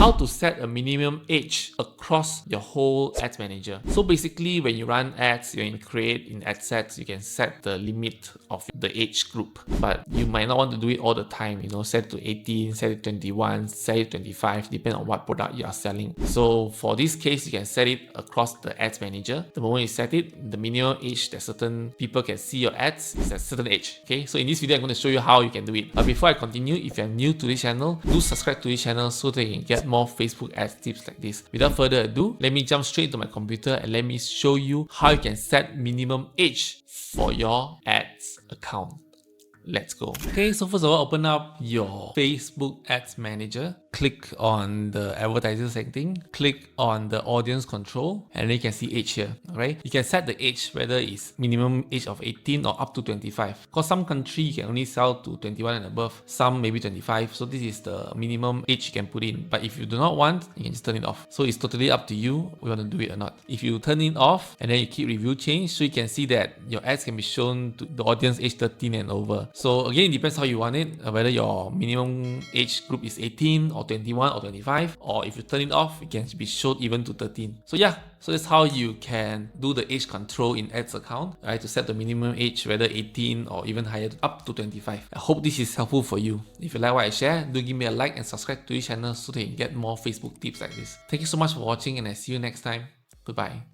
how to set a minimum age across your whole ads manager. So basically, when you run ads, when you create in ad sets, you can set the limit of the age group, but you might not want to do it all the time. Set it to 18, set it to 21, set it to 25, depending on what product you are selling. So for this case, you can set it across the ads manager. The moment you set it, the minimum age that certain people can see your ads is a certain age. Okay, so in this video, I'm going to show you how you can do it. But before I continue, if you're new to this channel, do subscribe to this channel so that you can get more Facebook ads tips like this. Without further ado, let me jump straight into my computer and let me show you how you can set minimum age for your ads account. Let's go. Okay, so first of all, open up your Facebook Ads Manager. Click on the advertiser setting, click on the audience control, and then you can see age here. Alright, you can set the age whether it's minimum age of 18 or up to 25. Because some country you can only sell to 21 and above, some maybe 25. So this is the minimum age you can put in. But if you do not want, you can just turn it off. So it's totally up to you whether you want to do it or not. If you turn it off and then you keep review change, so you can see that your ads can be shown to the audience age 13 and over. So again, it depends how you want it, whether your minimum age group is 18 or 21 or 25, or if you turn it off, it can be shown even to 13. So yeah, so that's how you can do the age control in ads account, right? To set the minimum age, whether 18 or even higher, up to 25. I hope this is helpful for you. If you like what I share, do give me a like and subscribe to this channel so that you can get more Facebook tips like this. Thank you so much for watching, and I see you next time. Goodbye.